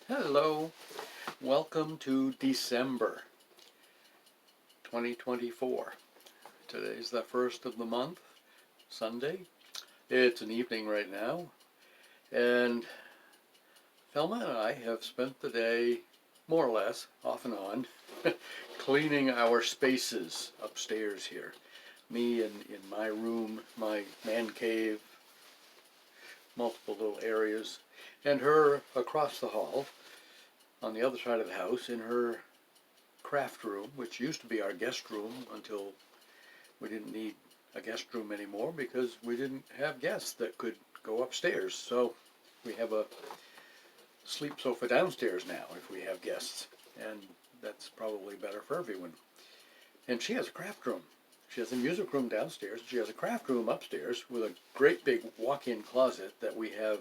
Hello, welcome to December 2024. Today's the first of the month, Sunday. It's an evening right now, and Thelma and I have spent the day, more or less, off and on, cleaning our spaces upstairs here. Me in my room, my man cave, multiple little areas, and her across the hall on the other side of the house in her craft room, which used to be our guest room until we didn't need a guest room anymore because we didn't have guests that could go upstairs. So we have a sleep sofa downstairs now if we have guests, and that's probably better for everyone. And she has a craft room. She has a music room downstairs. She has a craft room upstairs with a great big walk-in closet that we have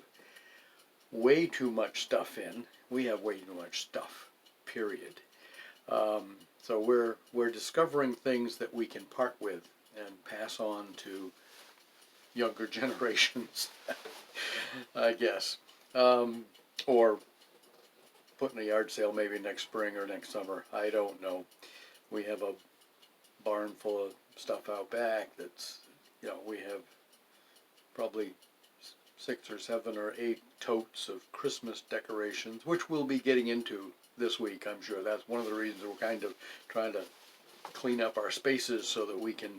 way too much stuff in. We have way too much stuff, period. So we're discovering things that we can part with and pass on to younger generations, I guess, or put in a yard sale maybe next spring or next summer. I don't know. We have a barn full of stuff out back that's, we have probably 6 or 7 or 8 totes of Christmas decorations, which we'll be getting into this week, I'm sure. That's one of the reasons we're kind of trying to clean up our spaces so that we can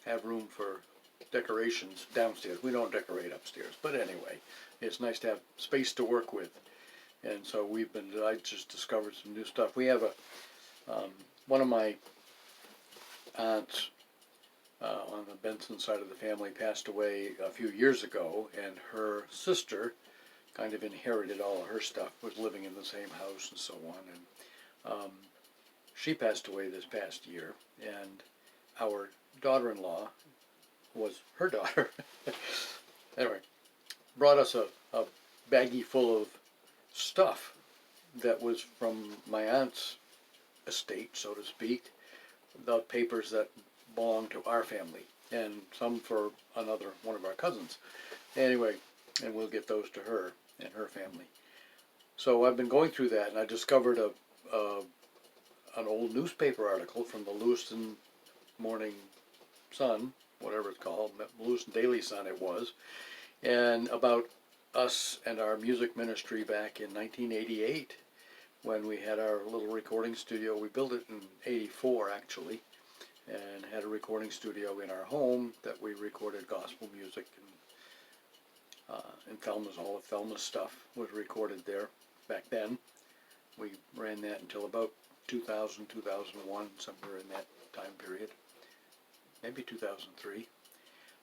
have room for decorations downstairs. We don't decorate upstairs, but anyway, it's nice to have space to work with. And so I just discovered some new stuff. We have one of my aunts on the Benson side of the family passed away a few years ago, and her sister kind of inherited all of her stuff, was living in the same house and so on, and she passed away this past year, and our daughter-in-law was her daughter. Anyway, brought us a baggie full of stuff that was from my aunt's estate, so to speak, the papers that belong to our family, and some for one of our cousins. Anyway, and we'll get those to her and her family. So I've been going through that, and I discovered an old newspaper article from the Lewiston Morning Sun, whatever it's called, Lewiston Daily Sun it was, and about us and our music ministry back in 1988 when we had our little recording studio. We built it in 84 actually, and had a recording studio in our home that we recorded gospel music, and all of Thelma's stuff was recorded there back then. We ran that until about 2000, 2001, somewhere in that time period, maybe 2003.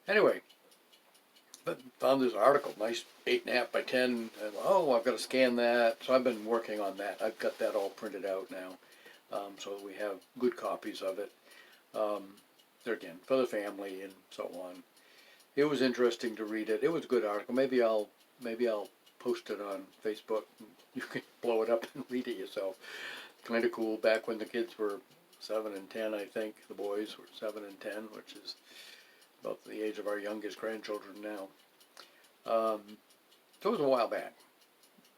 Anyway, but found this article, nice 8.5 by 10, and I've got to scan that. So I've been working on that. I've got that all printed out now, so that we have good copies of it. There again, for the family and so on. It was interesting to read it. It was a good article. Maybe I'll post it on Facebook. You can blow it up and read it yourself. Kind of cool. Back when the kids were 7 and 10, I think. The boys were 7 and 10, which is about the age of our youngest grandchildren now. So it was a while back,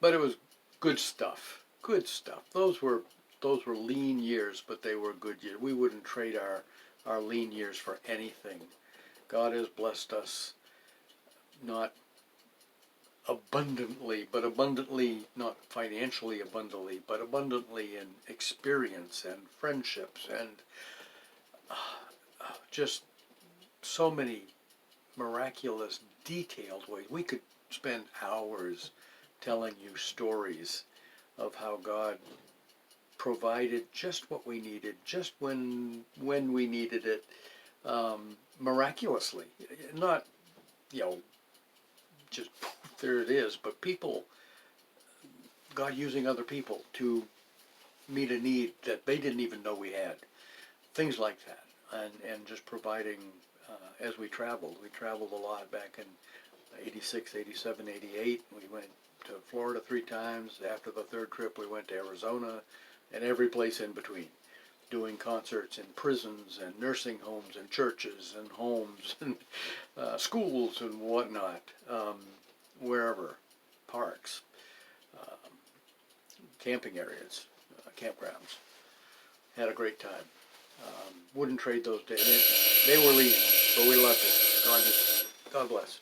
but it was good stuff. Good stuff. Those were lean years, but they were good years. We wouldn't trade our lean years for anything. God has blessed us, not abundantly, but abundantly, not financially abundantly, but abundantly in experience and friendships and just so many miraculous, detailed ways. We could spend hours telling you stories of how God provided just what we needed, just when we needed it, miraculously. Not, just there it is, but God using other people to meet a need that they didn't even know we had. Things like that, and just providing as we traveled. We traveled a lot back in 86, 87, 88. We went to Florida 3 times. After the 3rd trip, we went to Arizona and every place in between, doing concerts in prisons and nursing homes and churches and homes and schools and whatnot, wherever, parks. camping areas, campgrounds. Had a great time. Wouldn't trade those days. They were leaving, but we loved it. God bless.